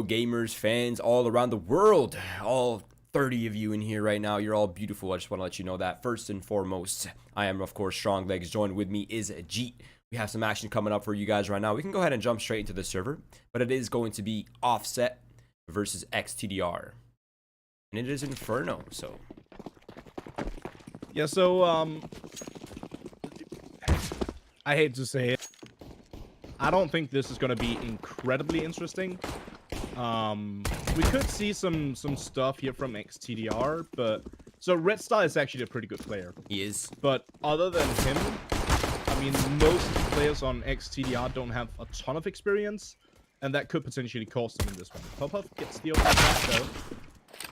fellow gamers, fans all around the world. All 30 of you in here right now. You're all beautiful. I just want to let you know that first and foremost. I am, of course, Strong Legs. Joined with me is GieTe. We have some action coming up for you guys right now. We can go ahead and jump straight into the server, but it is going to be Offset versus ex-tdr. And it is Inferno, so... Yeah, so, I hate to say it. I don't think this is going to be incredibly interesting. We could see some stuff here from ex-tdr, but... So, Red Star is actually a pretty good player. He is. But other than him, I mean, most of the players on ex-tdr don't have a ton of experience, and that could potentially cost them in this one. Pop-Up gets the opening back, though.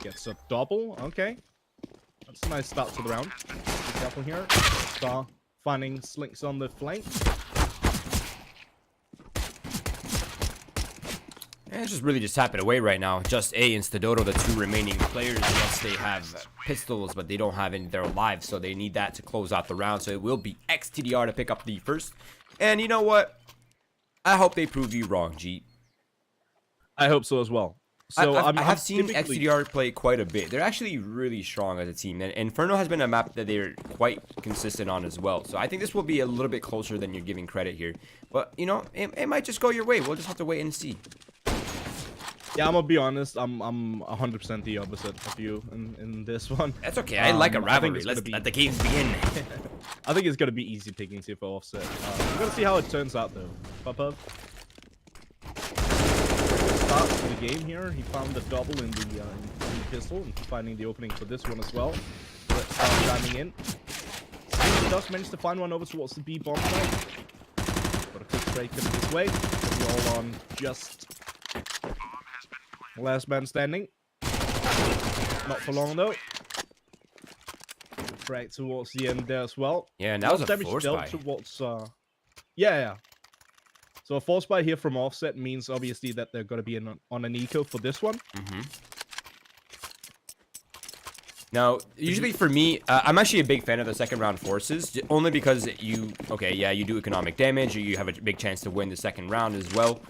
Gets a double, okay. That's a nice start to the round. Be careful here. Star finding slinks on the flank. And it's just really just tapping away right now. Just A and Stadoto, the two remaining players. Yes, they have pistols, but they don't have any. They're alive, so they need that to close out the round. So it will be ex-tdr to pick up the first. And you know what? I hope they prove you wrong, GieTe. I hope so as well. So I have seen ex-tdr play quite a bit. They're actually really strong as a team. And Inferno has been a map that they're quite consistent on as well. So I think this will be a little bit closer than you're giving credit here. But, you know, it might just go your way. We'll just have to wait and see. Yeah, I'm gonna be honest. I'm 100% the opposite of you in this one. That's okay. I like a rivalry. Let's let the games begin. I think it's gonna be easy pickings here for Offset. We're gonna see how it turns out though. Pop-Up. Start to the game here. He found the double in the pistol and finding the opening for this one as well. Let's start jamming in. He does manage to find one over towards the B bomb site. Got a quick break in this way. We're all on just. Last man standing. Not for long though. Frag towards the end there as well. Yeah, and that was a force buy. Towards, yeah. So a force buy here from Offset means obviously that they're going to be on an eco for this one. Now, usually for me, I'm actually a big fan of the second round forces, only because you do economic damage, or you have a big chance to win the second round as well.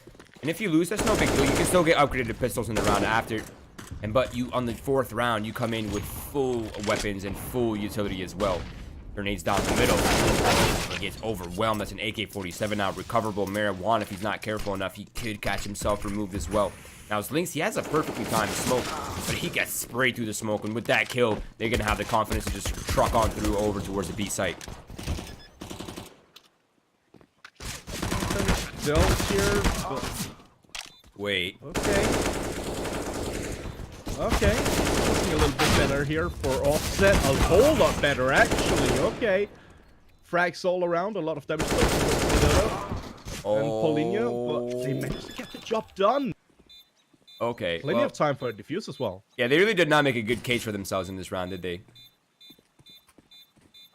And if you lose, that's no big deal. You can still get upgraded to pistols in the round after. But you, on the fourth round, you come in with full weapons and full utility as well. Grenades down the middle. He gets overwhelmed. That's an AK-47 now. Recoverable marijuana. If he's not careful enough, he could catch himself removed as well. Now, as Lynx, he has a perfectly timed smoke, but he gets sprayed through the smoke. And with that kill, they're going to have the confidence to just truck on through over towards the B site. Still here. Wait. Okay. Looking a little bit better here for Offset. A whole lot better, actually. Okay. Frags all around. A lot of damage towards and Paulinho, but they managed to get the job done. Okay. Plenty of time for a defuse as well. Yeah, they really did not make a good case for themselves in this round, did they?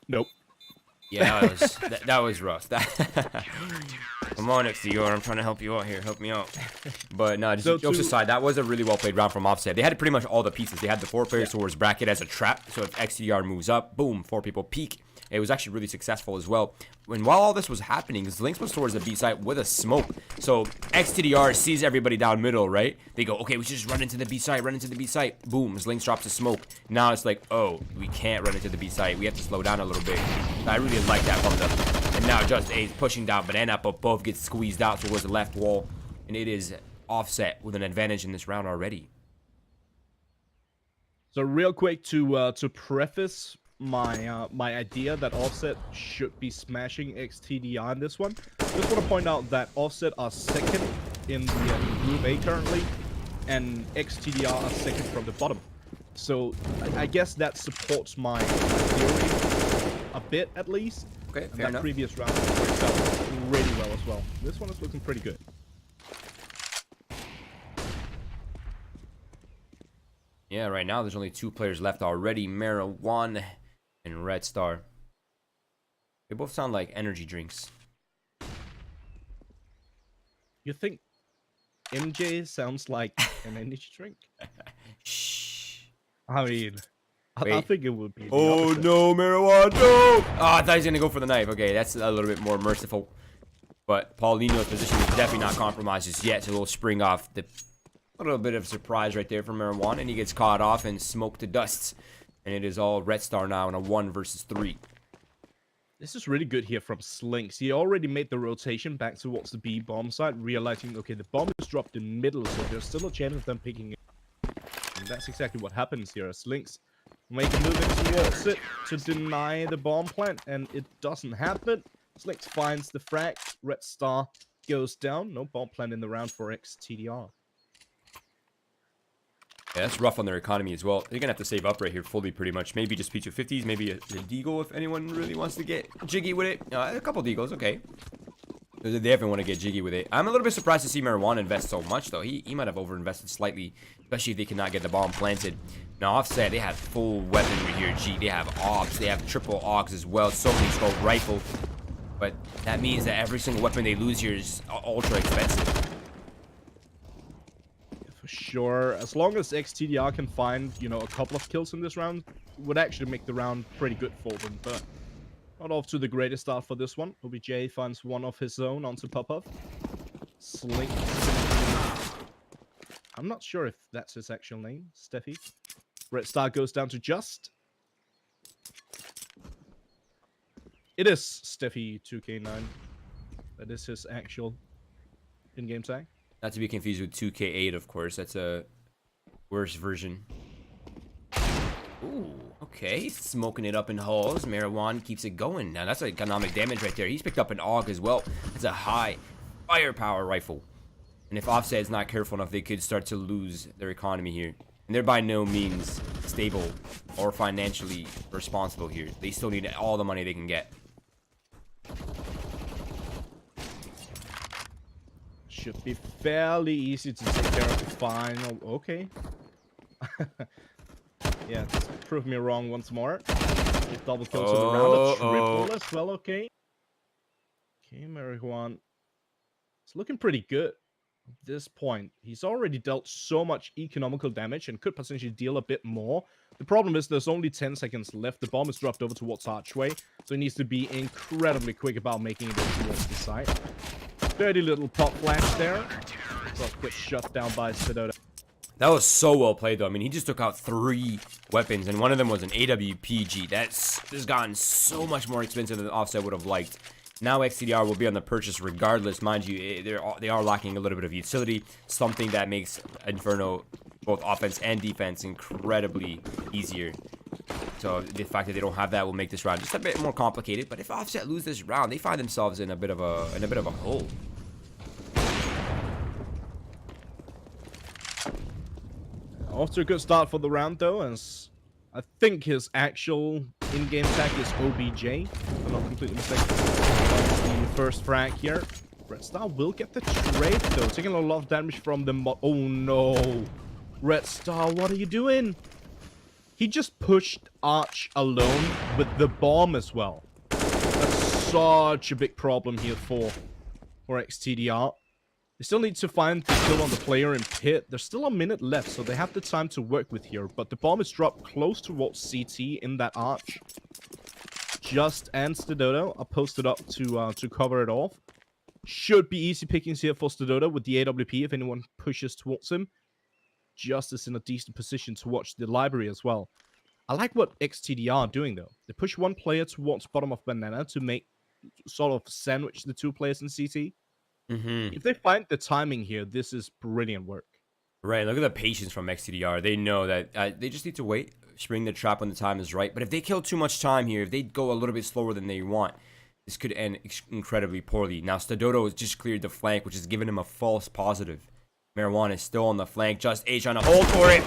Nope. Yeah, that was rough. Come on, ex-tdr, I'm trying to help you out here. Help me out. But no, just jokes aside, that was a really well played round from Offset. They had pretty much all the pieces. They had the 4 players towards bracket as a trap. So if ex-tdr moves up, boom, 4 people peek. It was actually really successful as well. And while all this was happening, Lynx was towards the B site with a smoke. So ex-tdr sees everybody down middle, right? They go, okay, we should just run into the B site, Boom, Lynx drops a smoke. Now it's like, oh, we can't run into the B site. We have to slow down a little bit. I really like that from them. And now Just A is pushing down Banana, but both get squeezed out towards the left wall. And it is Offset with an advantage in this round already. So real quick to preface my my idea that Offset should be smashing ex-tdr in this one. Just want to point out that Offset are second in the Group A currently, and ex-tdr are second from the bottom. So I guess that supports my theory a bit at least. Okay, and fair enough. Previous round works out really well as well. This one is looking pretty good. Yeah, right now there's only 2 players left already. Marijuana and Red Star. They both sound like energy drinks. You think MJ sounds like an energy drink? Shh. I mean, I think it would be. Oh no, marijuana! No! Oh, I thought he was gonna go for the knife. Okay, that's a little bit more merciful. But Paulinho's position is definitely not compromised just yet, so we'll spring off the A little bit of surprise right there from Marijuana, and he gets caught off and smoked to dust. And it is all Red Star now in a 1 versus 3. This is really good here from Slinks. He already made the rotation back towards the B bomb side, realizing, okay, the bomb is dropped in middle, so there's still a chance of them picking it. And that's exactly what happens here. Slinks make a move towards it to deny the bomb plant, and it doesn't happen. Slinks finds the frag. Red Star goes down. No bomb plant in the round for ex-tdr. Yeah, that's rough on their economy as well. They're gonna have to save up right here fully, pretty much. Maybe just P250s, maybe a deagle if anyone really wants to get jiggy with it. A couple deagles, okay. They definitely want to get jiggy with it. I'm a little bit surprised to see Marijuana invest so much, though. He might have overinvested slightly, especially if they cannot get the bomb planted. Now, Offset, they have full weaponry here, G. They have AUGs, they have triple AUGs as well, so many scope rifle. But that means that every single weapon they lose here is ultra expensive. For sure, as long as ex-tdr can find, you know, a couple of kills in this round, would actually make the round pretty good for them, but not off to the greatest start for this one. OBJ finds one of his own onto Popov. Slink. I'm not sure if that's his actual name, Steffi. Red Star goes down to Just. It is Steffi 2K9. That is his actual in-game tag. Not to be confused with 2K8, of course. That's a worse version. Ooh, okay. He's smoking it up in halls. Marijuana keeps it going. Now, that's economic damage right there. He's picked up an AUG as well. It's a high firepower rifle. And if Offset is not careful enough, they could start to lose their economy here. And they're by no means stable or financially responsible here. They still need all the money they can get. Should be fairly easy to take care of the final. Okay. Yeah, prove me wrong once more. Get double kills in the round. A triple as well, okay. Okay, Marijuana. It's looking pretty good at this point. He's already dealt so much economical damage and could potentially deal a bit more. The problem is there's only 10 seconds left. The bomb is dropped over towards Archway, so he needs to be incredibly quick about making it towards the site. Dirty little pop flash there. But gets shut down by tdr. That was so well played, though. I mean, he just took out 3 weapons, and one of them was an AWPG. This has gotten so much more expensive than Offset would have liked. Now ex-tdr will be on the purchase regardless. Mind you, they are lacking a little bit of utility, something that makes Inferno, both offense and defense, incredibly easier. So the fact that they don't have that will make this round just a bit more complicated. But if Offset lose this round, they find themselves in a bit of a hole. Off to a good start for the round, though, as I think his actual in-game tag is OBJ. I'm not completely mistaken. The first frag here. Red Star will get the trade, though, taking a lot of damage from the oh no. Red Star, what are you doing? He just pushed Arch alone with the bomb as well. That's such a big problem here for ex-tdr. They still need to find the kill on the player in pit. There's still a minute left, so they have the time to work with here. But the bomb is dropped close towards CT in that arch. Just and tdr are posted up to cover it off. Should be easy pickings here for tdr with the AWP if anyone pushes towards him. Just is in a decent position to watch the library as well. I like what ex-tdr are doing, though. They push one player towards bottom of banana to make sort of sandwich the 2 players in CT. If they find the timing here, this is brilliant work. Right, look at the patience from ex-tdr. They know that they just need to wait, spring the trap when the time is right. But if they kill too much time here, if they go a little bit slower than they want, this could end incredibly poorly. Now, tdr has just cleared the flank, which has given him a false positive. Marijuana is still on the flank. Just H trying to hold for it.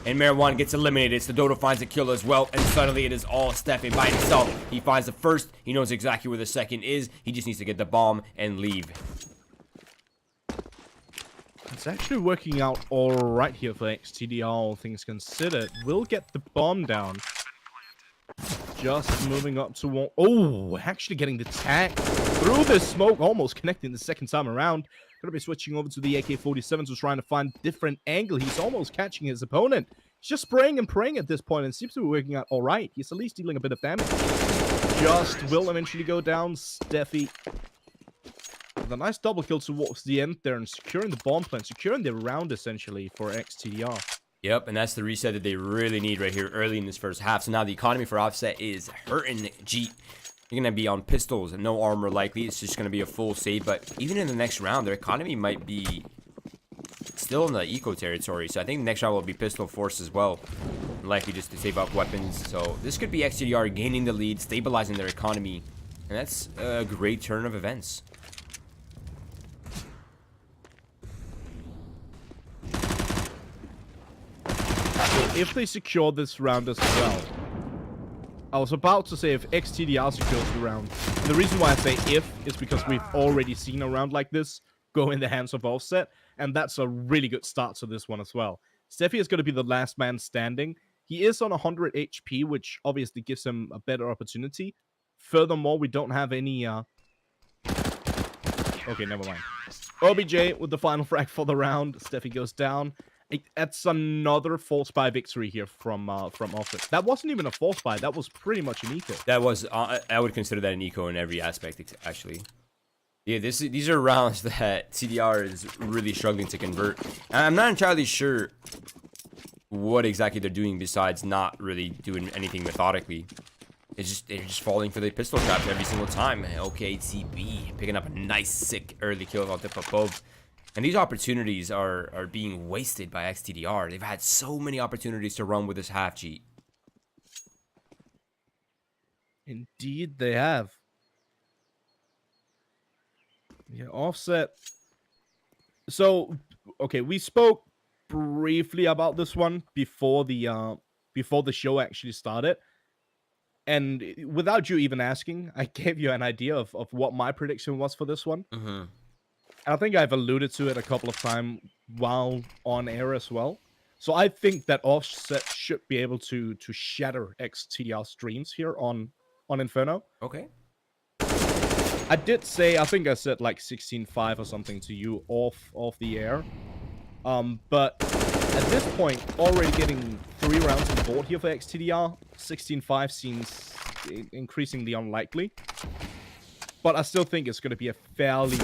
And Marijuana gets eliminated. tdr finds a kill as well. And suddenly it is all Stefan by himself. He finds the first. He knows exactly where the second is. He just needs to get the bomb and leave. It's actually working out alright here for ex-tdr, all things considered. We'll get the bomb down. Just moving up to... Oh, actually getting the tag through the smoke. Almost connecting the second time around. Gonna be switching over to the AK-47 to trying to find different angle. He's almost catching his opponent. He's just spraying and praying at this point and seems to be working out alright. He's at least dealing a bit of damage. Just will eventually go down. Steffi With a nice double kill towards the end there and securing the bomb plant, securing the round essentially for ex-tdr. Yep, and that's the reset that they really need right here early in this first half. So now the economy for Offset is hurting GieTe. You're going to be on pistols and no armor likely. It's just going to be a full save. But even in the next round, their economy might be still in the eco territory. So I think the next round will be pistol force as well. Likely just to save up weapons. So this could be ex-tdr gaining the lead, stabilizing their economy. And that's a great turn of events. If they secure this round as well, I was about to say if ex-tdr secures the round. And the reason why I say if is because we've already seen a round like this go in the hands of Offset, and that's a really good start to this one as well. Steffi is going to be the last man standing. He is on 100 HP, which obviously gives him a better opportunity. Furthermore, we don't have any... Okay, never mind. OBJ with the final frag for the round. Steffi goes down. That's another false buy victory here from Offset. That wasn't even a false buy. That was pretty much an eco. That was, I would consider that an eco in every aspect, actually. Yeah, these are rounds that TDR is really struggling to convert. And I'm not entirely sure what exactly they're doing besides not really doing anything methodically. They're just falling for the pistol traps every single time. Okay, TB picking up a nice, sick early kill on tip above. And these opportunities are being wasted by ex-tdr. They've had so many opportunities to run with this half GieTe. Indeed, they have. Yeah, Offset. So, okay, we spoke briefly about this one before the show actually started. And without you even asking, I gave you an idea of what my prediction was for this one. Mm-hmm. I think I've alluded to it a couple of times while on air as well. So I think that Offset should be able to shatter ex-tdr streams here on Inferno. Okay. I did say, I think I said like 16-5 or something to you off the air. But at this point, already getting 3 rounds on board here for ex-tdr, 16-5 seems increasingly unlikely. But I still think it's going to be a fairly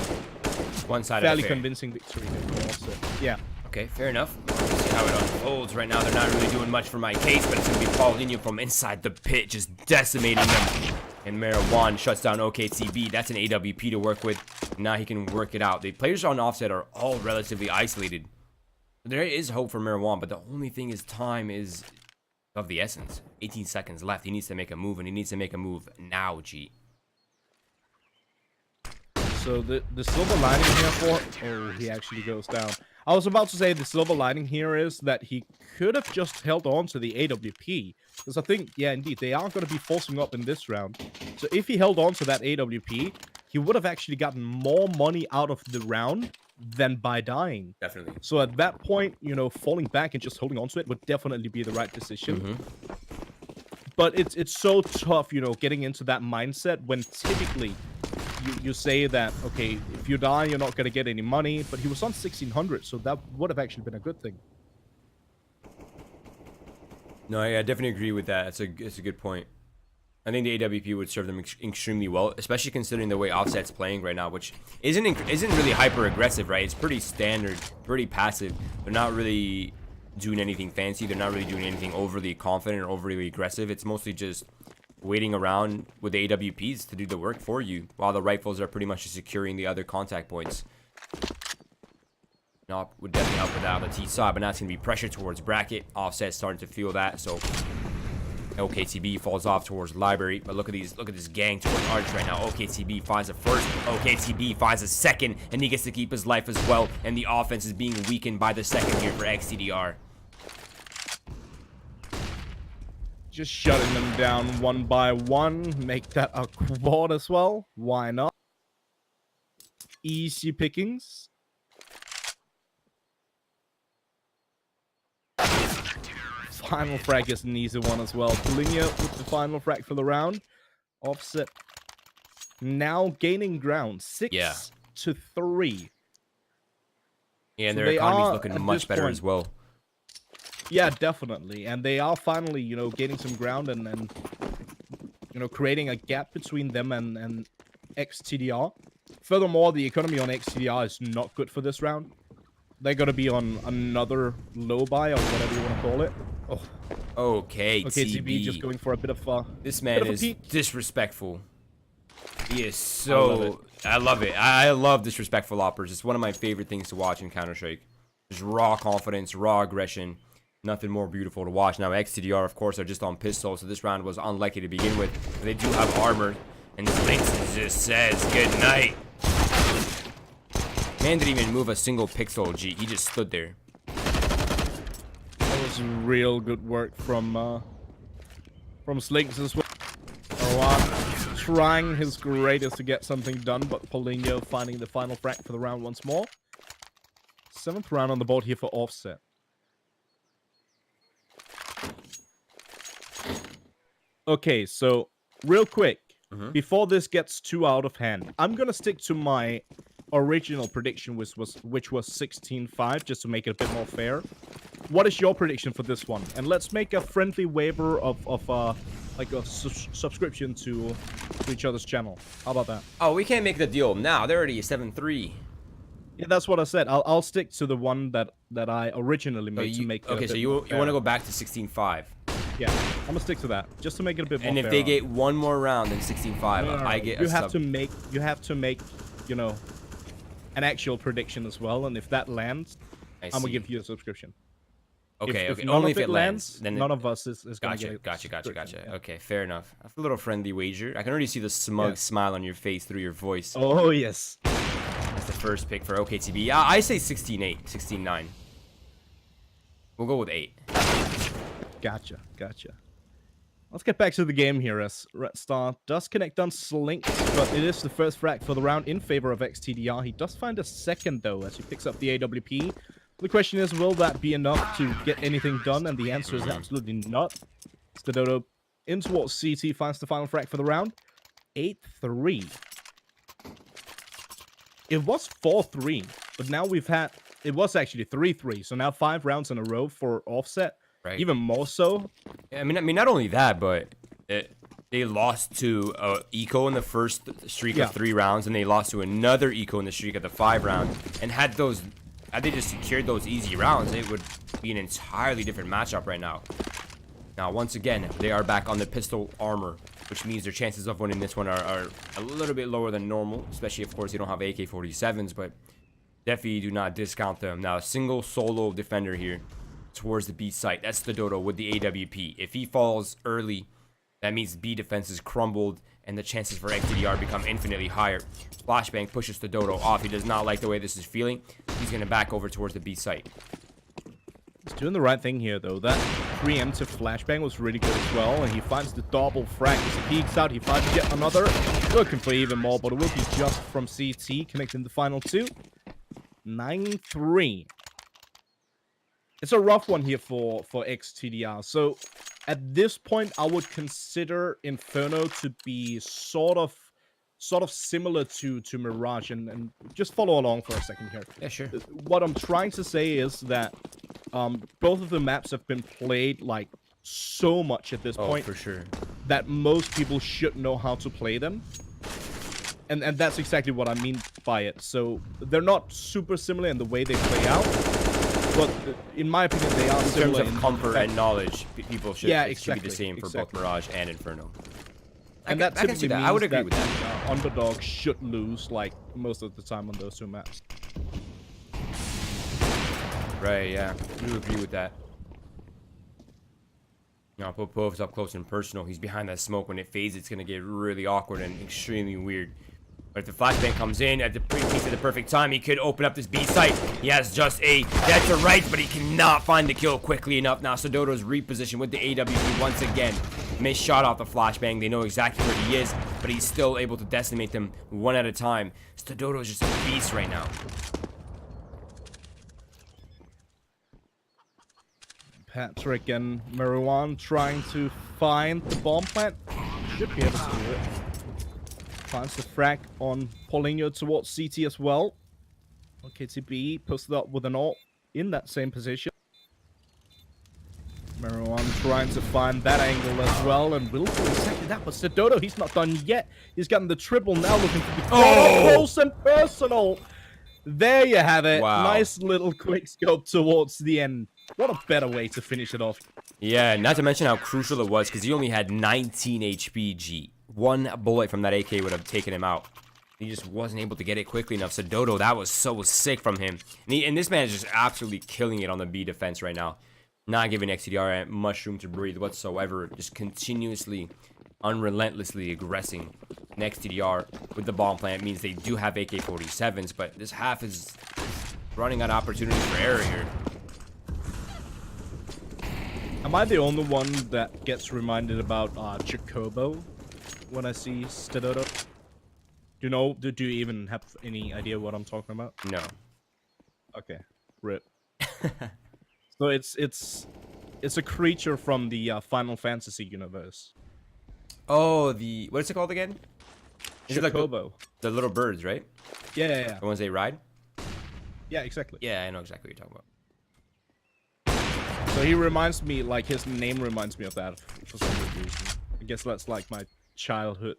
convincing victory for Offset. Yeah. Okay, fair enough. Let's see how it unfolds. Right now, they're not really doing much for my case, but it's going to be Paulinho from inside the pit, just decimating them. And Marijuana shuts down OKTB. That's an AWP to work with. Now he can work it out. The players on Offset are all relatively isolated. There is hope for Marijuana, but the only thing is time is of the essence. 18 seconds left. He needs to make a move, and he needs to make a move now, GieTe. So the silver lining here for... Oh, he actually goes down. I was about to say the silver lining here is that he could have just held on to the AWP. Because I think, yeah, indeed, they are going to be forcing up in this round. So if he held on to that AWP, he would have actually gotten more money out of the round than by dying. Definitely. So at that point, you know, falling back and just holding on to it would definitely be the right decision. Mm-hmm. But it's so tough, you know, getting into that mindset when typically... You say that, okay, if you die, you're not going to get any money, but he was on 1600, so that would have actually been a good thing. No, I definitely agree with that. It's a good point. I think the AWP would serve them extremely well, especially considering the way Offset's playing right now, which isn't really hyper aggressive, right? It's pretty standard, pretty passive. They're not really doing anything fancy. They're not really doing anything overly confident or overly aggressive. It's mostly just waiting around with the AWPs to do the work for you, while the rifles are pretty much just securing the other contact points. No, would definitely help with that on the T side, but now it's going to be pressure towards bracket. Offset starting to feel that, so OKTB falls off towards library, but look at this gang towards Arch right now. OKTB finds a first, OKTB finds a second, and he gets to keep his life as well, and the offense is being weakened by the second here for ex-tdr. Just shutting them down one by one. Make that a quad as well. Why not? Easy pickings. Final frag is an easy one as well. Paulinho with the final frag for the round. Offset now gaining ground. 6-3. Yeah, and so their economy's looking much better as well. Yeah, definitely. And they are finally, you know, gaining some ground and you know, creating a gap between them and ex-tdr. Furthermore, the economy on ex-tdr is not good for this round. They're gonna be on another low buy or whatever you want to call it. Oh. Okay, TB just going for a bit of this man is disrespectful. He is so... I love it. I love disrespectful oppers. It's one of my favorite things to watch in Counter-Strike. Just raw confidence, raw aggression. Nothing more beautiful to watch. Now, ex-tdr, of course, are just on pistol, so this round was unlucky to begin with. But they do have armor, and Lynx just says good night. Man didn't even move a single pixel, G. He just stood there. That was real good work from Slinks as well. Trying his greatest to get something done, but Paulinho finding the final frag for the round once more. 7th round on the board here for Offset. Okay, so real quick, before this gets too out of hand, I'm gonna stick to my original prediction, which was 16-5, just to make it a bit more fair. What is your prediction for this one? And let's make a friendly waiver of like a subscription to each other's channel. How about that? Oh, we can't make the deal now. They're already 7-3. Yeah, that's what I said. I'll stick to the one that I originally made to make it okay, so you want to go back to 16-5. Yeah, I'm gonna stick to that just to make it a bit more. And if they get one more round in 16-5, I get you have to make you know, an actual prediction as well, and if that lands, I'm gonna give you a subscription. Okay, if only if it lands, then none of us is gonna get it. Gotcha. Yeah. Okay, fair enough. A little friendly wager. I can already see the smug smile on your face through your voice. Oh yes. That's the first pick for OKTB. I say 16-8, 16-9. We'll go with 8. Gotcha. Let's get back to the game here, as Red Star does connect on Slinks, but it is the first frag for the round in favor of ex-tdr. He does find a second, though, as he picks up the AWP. The question is, will that be enough to get anything done? And the answer is absolutely not. StDodo in towards CT finds the final frag for the round. 8-3. It was 4-3, but now we've had... It was actually 3-3, so now 5 rounds in a row for Offset. Right. Even more so. Yeah, I mean, not only that, but they lost to Eco in the first streak of 3 rounds, and they lost to another Eco in the streak of the 5 round. And had they just secured those easy rounds, it would be an entirely different matchup right now. Now, once again, they are back on the pistol armor, which means their chances of winning this one are a little bit lower than normal, especially, of course, they don't have AK-47s, but definitely do not discount them. Now, a single solo defender here towards the B site. That's StDodo with the AWP. If he falls early, that means B defense is crumbled, and the chances for ex-tdr become infinitely higher. Flashbang pushes StDodo off. He does not like the way this is feeling. He's going to back over towards the B site. He's doing the right thing here, though. That preemptive flashbang was really good as well, and he finds the double frag. As he peeks out, he finds yet another. Looking for even more, but it will be just from CT, connecting the final 2. 9-3. It's a rough one here for ex-tdr. So at this point, I would consider Inferno to be sort of similar to Mirage, and just follow along for a second here. Yeah, sure. What I'm trying to say is that both of the maps have been played like so much at this point. For sure. That most people should know how to play them. And that's exactly what I mean by it. So they're not super similar in the way they play out. But in my opinion, they are similar in terms of comfort and knowledge. People should, should be the same for both Mirage and Inferno. And I can see that. I would agree with that. Underdogs should lose like most of the time on those 2 maps. Right, yeah. I do agree with that. Now, Popov's up close and personal. He's behind that smoke. When it fades, it's going to get really awkward and extremely weird. But if the flashbang comes in at the perfect time, he could open up this B site. He has just a dead to right, but he cannot find the kill quickly enough. Now, StDodo's repositioned with the AWP once again. Missed shot off the flashbang. They know exactly where he is, but he's still able to decimate them one at a time. StDodo is just a beast right now. Patrick and Marwan trying to find the bomb plant. Should be able to do it. Finds the frag on Paulinho towards CT as well. OKTB posted up with an ult in that same position. Marwan trying to find that angle as well, and will do exactly that. But Sedodo, he's not done yet. He's gotten the triple now, looking for the close and personal. There you have it. Wow. Nice little quick scope towards the end. What a better way to finish it off. Yeah, not to mention how crucial it was, because he only had 19 HP, G. One bullet from that AK would have taken him out. He just wasn't able to get it quickly enough. So Dodo, that was so sick from him. And this man is just absolutely killing it on the B defense right now. Not giving ex-tdr much room to breathe whatsoever. Just continuously, unrelentlessly aggressing. And ex-tdr with the bomb plant means they do have AK-47s, but this half is running out of opportunities for error here. Am I the only one that gets reminded about Jacobo when I see Stedodo? Do you even have any idea what I'm talking about? No. Okay, rip. So it's a creature from the Final Fantasy universe. Oh, what is it called again? Is it like Jacobo. The little birds, right? Yeah. The ones they ride? Yeah, exactly. Yeah, I know exactly what you're talking about. So he reminds me, like, his name reminds me of that for some weird reason. I guess that's like my childhood.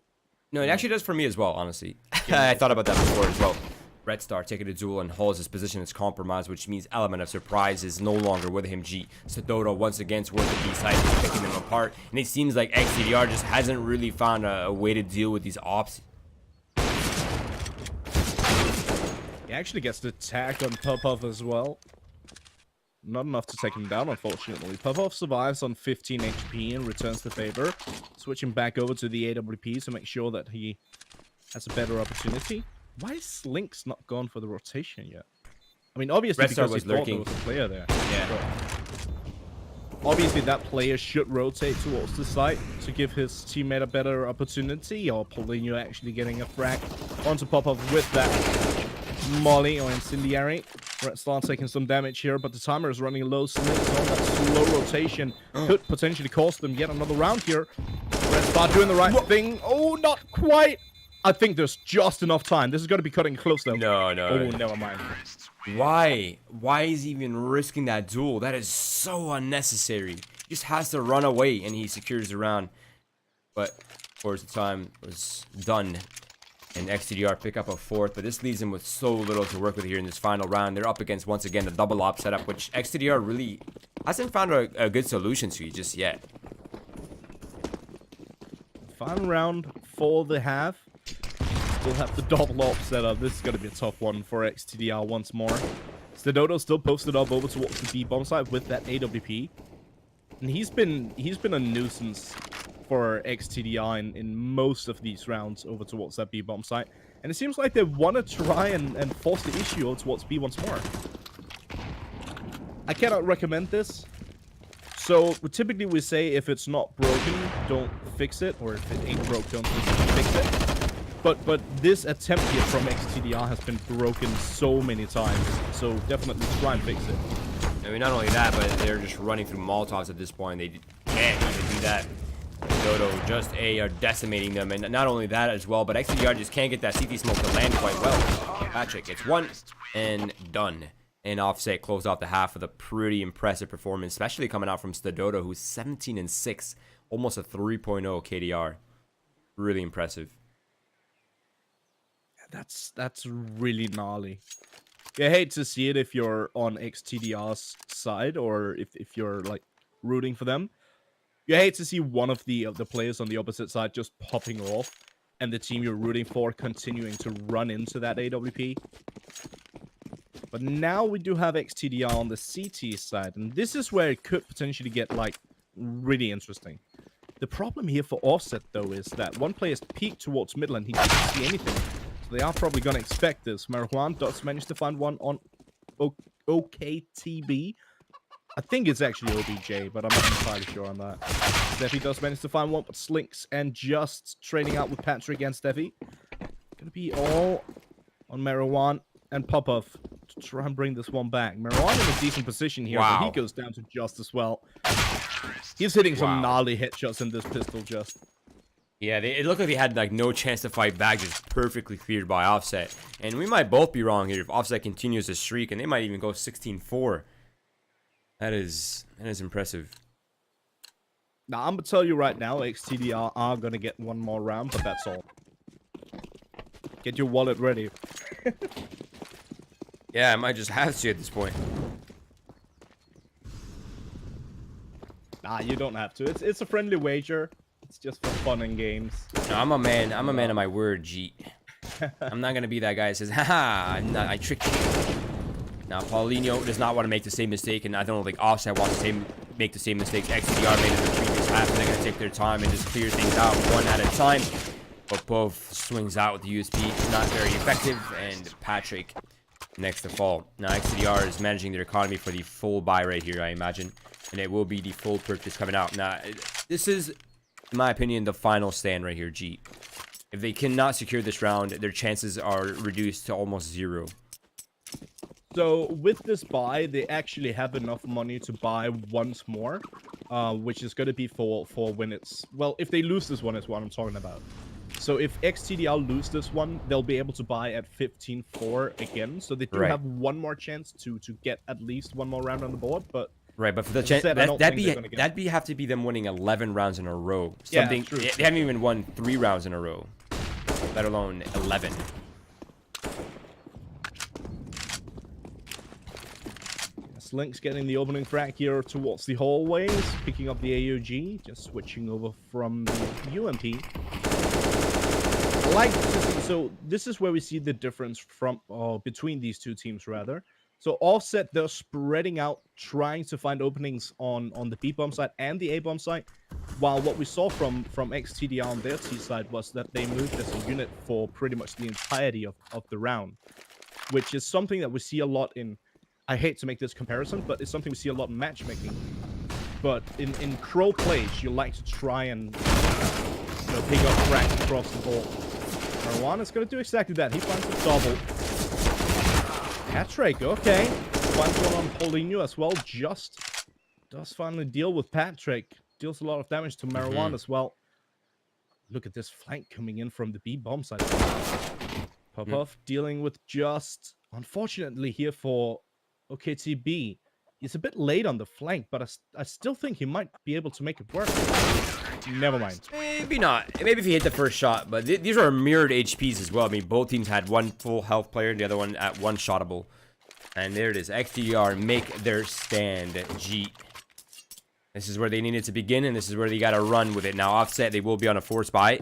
No, it actually does for me as well, honestly. I thought about that before as well. Red Star taking a duel and Hall's his position is compromised, which means element of surprise is no longer with him. G. Sedodo once again towards the B side, picking them apart. And it seems like ex-tdr just hasn't really found a way to deal with these ops. He actually gets the tag on Popov as well. Not enough to take him down, unfortunately. Popov survives on 15 HP and returns the favor. Switching back over to the AWP to make sure that he has a better opportunity. Why is Slink's not gone for the rotation yet? I mean, obviously because he thought there was a player there. Yeah. But obviously that player should rotate towards the site to give his teammate a better opportunity, or Paulinho actually getting a frag onto Popov with that molly or incendiary. Red Star taking some damage here, but the timer is running low. Slink's on that slow rotation could potentially cost them yet another round here. Red Star doing the right thing. Oh, not quite. I think there's just enough time. This is going to be cutting close, though. No. Oh, never mind. Why? Why is he even risking that duel? That is so unnecessary. He just has to run away, and he secures the round. But, of course, the time was done. And ex-tdr pick up a fourth, but this leaves him with so little to work with here in this final round. They're up against, once again, the double op setup, which ex-tdr really hasn't found a good solution to just yet. Final round for the half. Still have the double op setup. This is going to be a tough one for ex-tdr once more. Stedodo still posted up over towards the B bomb side with that AWP. And he's been a nuisance for ex-tdr in most of these rounds over towards that B bomb site. And it seems like they want to try and force the issue over towards B once more. I cannot recommend this. So typically we say if it's not broken, don't fix it, or if it ain't broke, don't fix it. But this attempt here from ex-tdr has been broken so many times, so definitely try and fix it. I mean, not only that, but they're just running through Molotovs at this point. They can't even do that. Dodo just are decimating them, and not only that as well, but ex-tdr just can't get that CT smoke to land quite well. Patrick, it's one and done. And Offset closed off the half with a pretty impressive performance, especially coming out from Stedodo, who's 17-6, almost a 3.0 KDR. Really impressive. That's really gnarly. I hate to see it if you're on ex-tdr's side, or if you're like rooting for them. You hate to see one of the players on the opposite side just popping off, and the team you're rooting for continuing to run into that AWP. But now we do have ex-tdr on the CT side, and this is where it could potentially get, like, really interesting. The problem here for Offset, though, is that one player's peeked towards middle and he doesn't see anything. So they are probably going to expect this. Marijuana does manage to find one on OKTB. I think it's actually OBJ, but I'm not entirely sure on that. Steffi does manage to find one, but Slinks and just trading out with Patrick and Steffi. Gonna be all on Marijuana and Popov to try and bring this one back. Marijuana in a decent position here, but he goes down to Just as well. He's hitting some gnarly headshots in this pistol, Just. Yeah, it looked like they had like no chance to fight back, just perfectly cleared by Offset. And we might both be wrong here if Offset continues to streak, and they might even go 16-4. That is impressive. Now, I'm gonna tell you right now, ex-tdr are gonna get one more round, but that's all. Get your wallet ready. Yeah, I might just have to at this point. Nah, you don't have to. It's a friendly wager. It's just for fun and games. No, I'm a man of my word, GieTe. I'm not gonna be that guy that says, haha, I tricked you. Now, Paulinho does not want to make the same mistake, and I don't think Offset wants to make the same mistakes ex-tdr made in the previous half, and they're gonna take their time and just clear things out one at a time. But both swings out with the USP, not very effective, and Patrick next to fall. Now, ex-tdr is managing their economy for the full buy right here, I imagine, and it will be the full purchase coming out. Now, this is, in my opinion, the final stand right here, GieTe. If they cannot secure this round, their chances are reduced to almost 0. So with this buy, they actually have enough money to buy once more, which is going to be for when it's, well, if they lose this one is what I'm talking about. So if ex-tdr lose this one, they'll be able to buy at 15-4 again. So they do have one more chance to get at least one more round on the board, but right, but for the chance that'd have to be them winning 11 rounds in a row. Something yeah, true. They haven't even won 3 rounds in a row, let alone 11. Link's getting the opening frag here towards the hallways, picking up the AOG, just switching over from the UMP. So this is where we see the difference from between these two teams rather. So Offset, they're spreading out, trying to find openings on the B bomb side and the A bomb side, while what we saw from ex-tdr on their T side was that they moved as a unit for pretty much the entirety of the round, which is something that we see a lot in. I hate to make this comparison, but it's something we see a lot in matchmaking. But in Crow plays, you like to try and pick up cracks across the board. Marijuana's going to do exactly that. He finds a double. Patrick, okay. Finds one on Paulinho as well. Just does finally deal with Patrick. Deals a lot of damage to Marijuana as well. Look at this flank coming in from the B bomb side. Popov dealing with just, unfortunately here for OKTB, he's a bit late on the flank, but I still think he might be able to make it work. Never mind. Maybe not. Maybe if he hit the first shot, but these are mirrored HPs as well. I mean, both teams had one full health player and the other one at one shottable. And there it is. ex-tdr make their stand. GieTe. This is where they needed to begin, and this is where they got to run with it. Now, Offset, they will be on a force buy.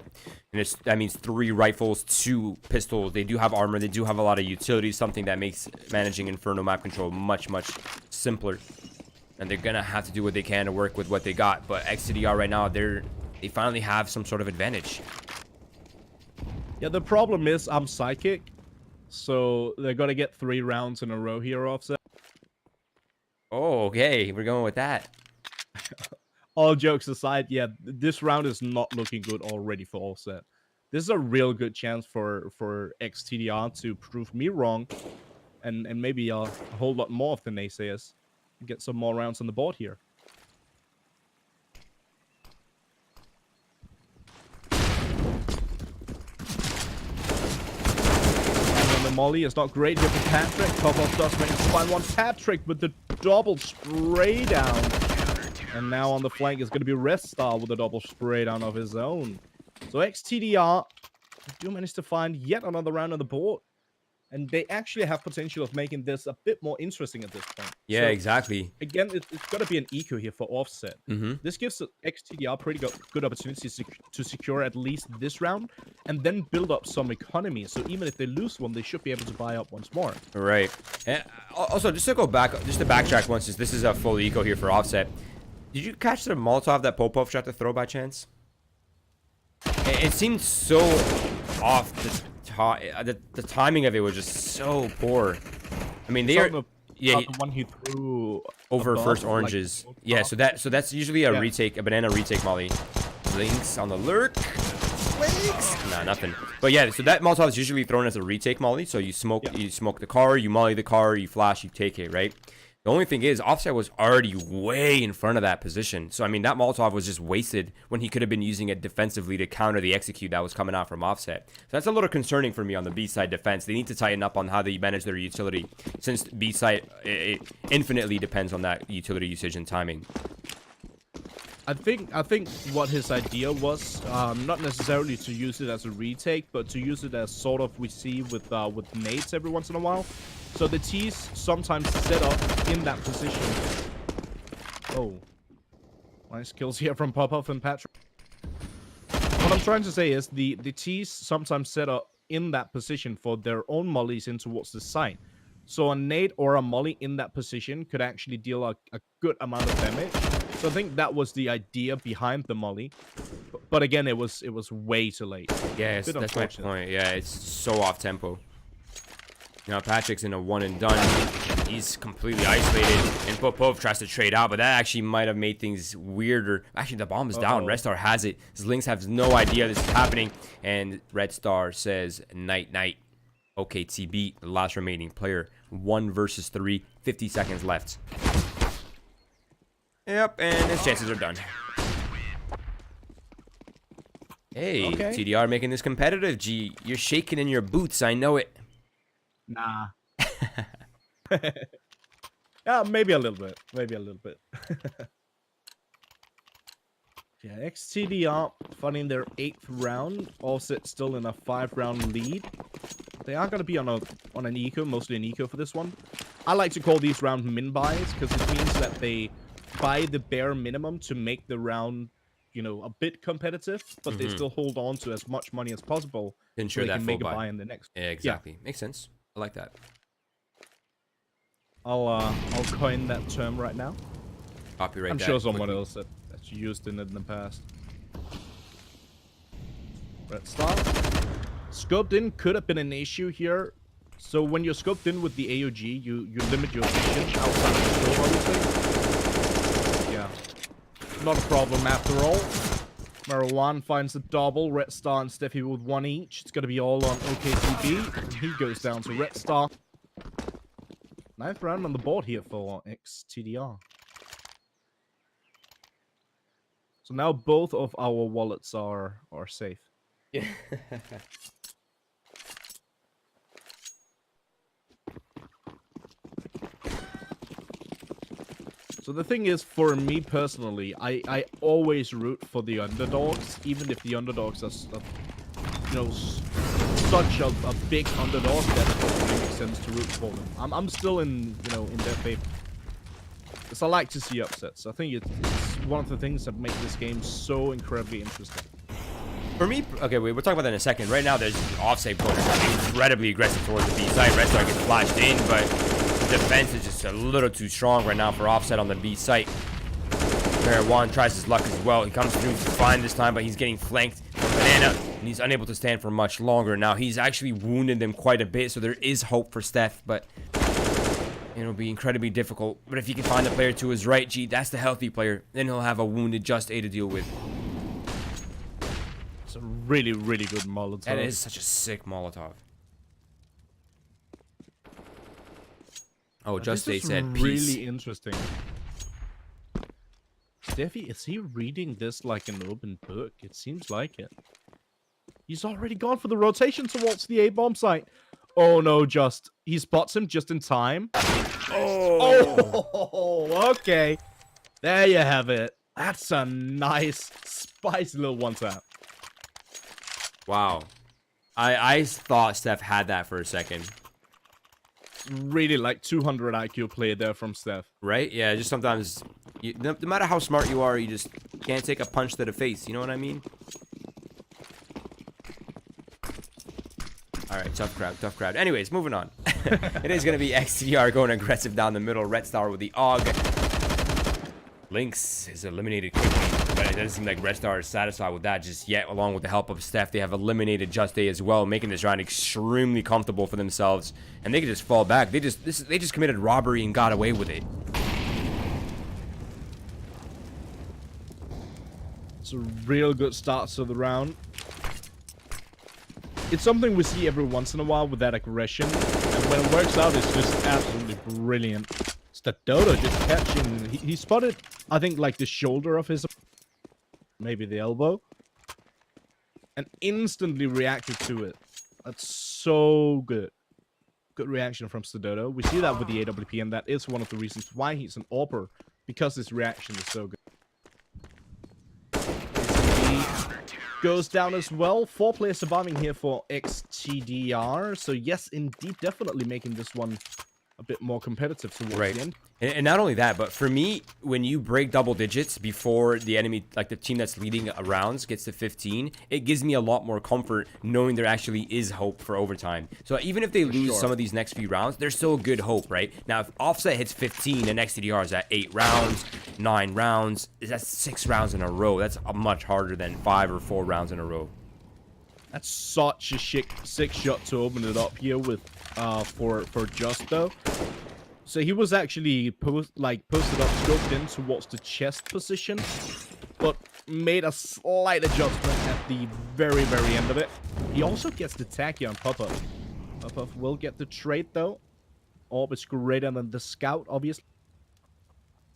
And that means 3 rifles, 2 pistols. They do have armor. They do have a lot of utility, something that makes managing Inferno map control much, much simpler. And they're going to have to do what they can to work with what they got. But ex-tdr right now, they finally have some sort of advantage. Yeah, the problem is I'm psychic. So they're going to get 3 rounds in a row here, Offset. Oh, okay. We're going with that. All jokes aside, yeah, this round is not looking good already for Offset. This is a real good chance for ex-tdr to prove me wrong, and maybe a whole lot more of the naysayers. Get some more rounds on the board here. And the molly is not great here for Patrick. Popov does manage to find one. Patrick with the double spray down. And now on the flank is going to be Restar with a double spray down of his own. So ex-tdr do manage to find yet another round on the board. And they actually have potential of making this a bit more interesting at this point. Yeah, so, exactly. Again, it's got to be an eco here for Offset. This gives ex-tdr pretty good opportunities to secure at least this round. And then build up some economy. So even if they lose one, they should be able to buy up once more. Right. And also, just to go back, just to backtrack once, since this is a full eco here for Offset. Did you catch the Molotov that Popov tried to throw by chance? It seemed so off the timing of it was just so poor. I mean, they are the one he threw over above, first oranges. Like, yeah, so that's usually a retake, a banana retake molly. Links on the lurk. Links. Nah, nothing. But yeah, so that Molotov is usually thrown as a retake molly. So you smoke the car, you molly the car, you flash, you take it, right? The only thing is, Offset was already way in front of that position. So, I mean, that Molotov was just wasted when he could have been using it defensively to counter the execute that was coming out from Offset. So that's a little concerning for me on the B-side defense. They need to tighten up on how they manage their utility, since B-side it infinitely depends on that utility usage and timing. I think what his idea was not necessarily to use it as a retake, but to use it as sort of we see with nades every once in a while. So the T's sometimes set up in that position. Oh, nice kills here from Popov and Patrick. What I'm trying to say is the T's sometimes set up in that position for their own mollies in towards the site. So a nade or a molly in that position could actually deal a good amount of damage. So I think that was the idea behind the molly. But again, it was way too late. Yeah, that's my point. Yeah, it's so off tempo. Now Patrick's in a one and done. He's completely isolated, and Popov tries to trade out, but that actually might have made things weirder. Actually, the bomb is down. Red Star has it. His Lynx has no idea this is happening, and Red Star says night night. Okay, TB, the last remaining player. 1 versus 3, 50 seconds left. Yep, and his chances are done. Hey, okay. TDR making this competitive, G. You're shaking in your boots, I know it. Nah. Yeah, maybe a little bit. Maybe a little bit. Yeah, ex-tdr finding their 8th round. Offset still in a 5-round lead. They are going to be on an eco, mostly an eco for this one. I like to call these round min buys because it means that they buy the bare minimum to make the round, you know, a bit competitive, but they still hold on to as much money as possible ensure so they that can make a buy in the next. Yeah, exactly. Makes sense. I like that. I'll coin that term right now. Copyright. I'm sure someone else that's used it in the past. Red Star. Scoped in could have been an issue here. So when you're scoped in with the AOG, you limit your vision outside of the scope, obviously. Yeah. Not a problem after all. Marwan finds a double. Red Star and Steffi with 1 each. It's going to be all on OKTB. And he goes down to Red Star. 9th round on the board here for ex-tdr. So now both of our wallets are safe. Yeah. So the thing is, for me personally, I always root for the underdogs, even if the underdogs are, you know, such a big underdog that it doesn't really make sense to root for them. I'm still in, you know, in their favor. Because I like to see upsets. I think it's one of the things that make this game so incredibly interesting. For me, okay, we'll talk about that in a second. Right now, there's offside players incredibly aggressive towards the B side. Red Star gets flashed in, but the defense is just a little too strong right now for offset on the B site. Marwan tries his luck as well. He comes through fine this time, but he's getting flanked from Banana, and he's unable to stand for much longer. Now, he's actually wounded them quite a bit, so there is hope for Steph, but it'll be incredibly difficult. But if he can find a player to his right, G, that's the healthy player. Then he'll have a wounded Just A to deal with. It's a really, really good Molotov. That is such a sick Molotov. Oh, Just A said peace. Really interesting. Steffi, is he reading this like an open book? It seems like it. He's already gone for the rotation towards the A-bomb site. Oh no, he spots him just in time. Oh, okay. There you have it. That's a nice, spicy little one-tap. Wow. I thought Steph had that for a second. Really like 200 IQ play there from Steph. Right? Yeah, just sometimes, no matter how smart you are, you just can't take a punch to the face. You know what I mean? Alright, tough crowd. Anyways, moving on. It is going to be ex-tdr going aggressive down the middle. Red Star with the AUG. Lynx is eliminated quickly, but it doesn't seem like Red Star is satisfied with that just yet. Along with the help of Steph, they have eliminated Just A as well, making this round extremely comfortable for themselves. And they can just fall back. They just committed robbery and got away with it. It's a real good start to the round. It's something we see every once in a while with that aggression, and when it works out, it's just absolutely brilliant. It's that Dodo just catching. He spotted, I think, like the shoulder of his, maybe the elbow, and instantly reacted to it. That's so good. Good reaction from Dodo. We see that with the AWP, and that is one of the reasons why he's an AWPer, because his reaction is so good. goes down as well. 4 players surviving here for ex-tdr. So yes, indeed, definitely making this one a bit more competitive towards the end. And not only that, but for me, when you break double digits before the enemy, like the team that's leading rounds, gets to 15, it gives me a lot more comfort knowing there actually is hope for overtime. So even if they lose some of these next few rounds, there's still good hope, right? Now, if Offset hits 15 and ex-tdr is at 8 rounds, 9 rounds, that's 6 rounds in a row. That's much harder than 5 or 4 rounds in a row. That's such a sick shot to open it up here with for Justo. So he was actually posted up, scoped in towards the chest position, but made a slight adjustment at the very end of it. He also gets the tag here on Pop-Up. Pop-Up will get the trade though. Orb is greater than the scout, obviously.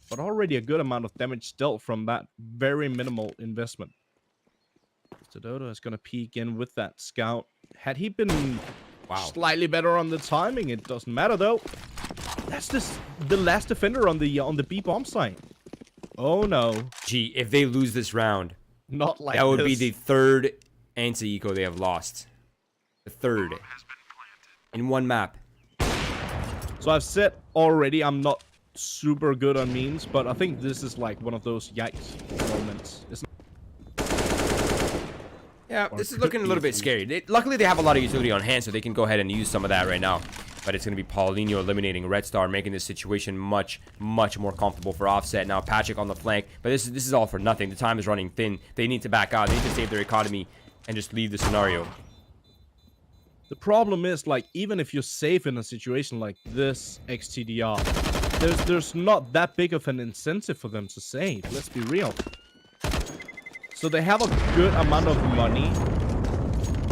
But already a good amount of damage dealt from that very minimal investment. Dodo is going to peek in with that scout. Had he been slightly better on the timing, it doesn't matter though. That's just the last defender on the B bomb site. Oh no. Gee, if they lose this round, not like that would be the 3rd anti-eco they have lost. The 3rd. In one map. So I've said already I'm not super good on memes, but I think this is like one of those yikes moments. Yeah, this is looking a little bit scary. Luckily, they have a lot of utility on hand, so they can go ahead and use some of that right now. But it's going to be Paulinho eliminating Red Star, making this situation much more comfortable for Offset. Now, Patrick on the flank. But this is all for nothing. The time is running thin. They need to back out. They need to save their economy and just leave the scenario. The problem is, like, even if you're safe in a situation like this, ex-tdr, there's not that big of an incentive for them to save. Let's be real. So they have a good amount of money.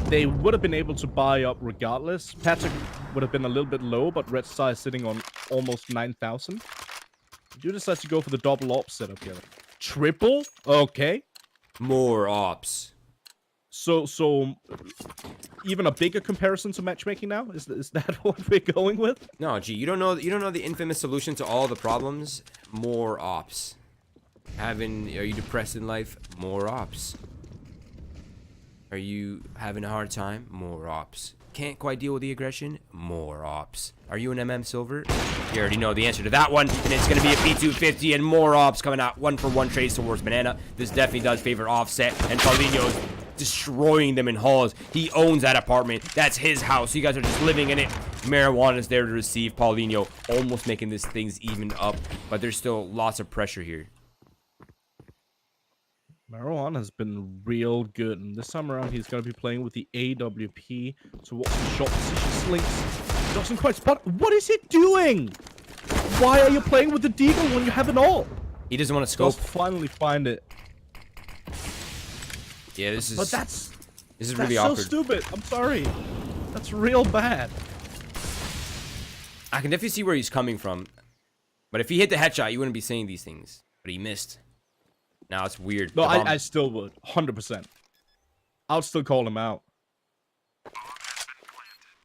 They would have been able to buy up regardless. Patrick would have been a little bit low, but Red Star is sitting on almost 9,000. You decide to go for the double op setup here. Triple? Okay. More ops. So even a bigger comparison to matchmaking now? Is that what we're going with? No, gee, you don't know the infamous solution to all the problems? More ops. Are you depressed in life? More ops. Are you having a hard time? More ops. Can't quite deal with the aggression? More ops. Are you an MM Silver? You already know the answer to that one, and it's going to be a P250 and more ops coming out. 1-for-1 trades towards Banana. This definitely does favor Offset, and Paulinho's destroying them in halls. He owns that apartment. That's his house. You guys are just living in it. Marijuana is there to receive. Paulinho almost making this things even up, but there's still lots of pressure here. Marijuana has been real good, and this time around he's going to be playing with the AWP towards the shot position. Slinks doesn't quite spot. What is he doing? Why are you playing with the deagle when you have an ult? He doesn't want to scope. Just finally find it. Yeah, this is. But that's really awkward. So stupid. I'm sorry. That's real bad. I can definitely see where he's coming from, but if he hit the headshot, you wouldn't be saying these things. But he missed. Now it's weird. No, I still would. 100%. I'll still call him out.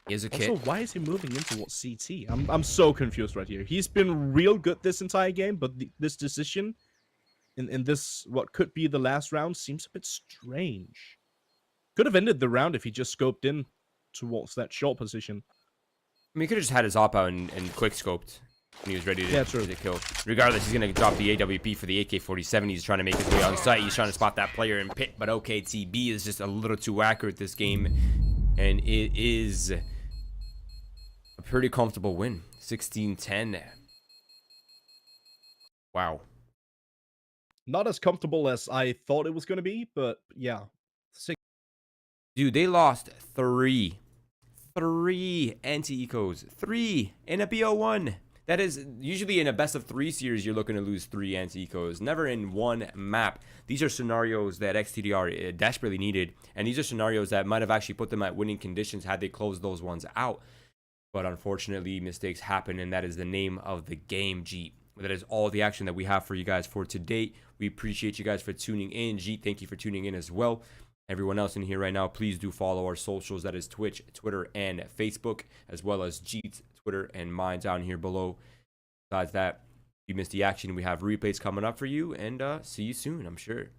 He has a kit. Also, why is he moving into what CT? I'm so confused right here. He's been real good this entire game, but this decision in this, what could be the last round, seems a bit strange. Could have ended the round if he just scoped in towards that short position. I mean, he could have just had his op out and quick scoped when he was ready to get the kill. Regardless, he's going to drop the AWP for the AK-47. He's trying to make his way on site. He's trying to spot that player in pit, but okay, TB is just a little too accurate this game, and it is a pretty comfortable win. 16-10. Wow. Not as comfortable as I thought it was going to be, but yeah. Dude, they lost three anti-ecos. 3 in a BO1. That is, usually in a best of 3 series, you're looking to lose 3 anti-ecos. Never in one map. These are scenarios that ex-tdr desperately needed. And these are scenarios that might have actually put them at winning conditions had they closed those ones out. But unfortunately, mistakes happen, and that is the name of the game, GieTe. That is all the action that we have for you guys for today. We appreciate you guys for tuning in. GieTe, thank you for tuning in as well. Everyone else in here right now, please do follow our socials. That is Twitch, Twitter, and Facebook, as well as GieTe's Twitter and mine down here below. Besides that, if you missed the action, we have replays coming up for you, and see you soon, I'm sure.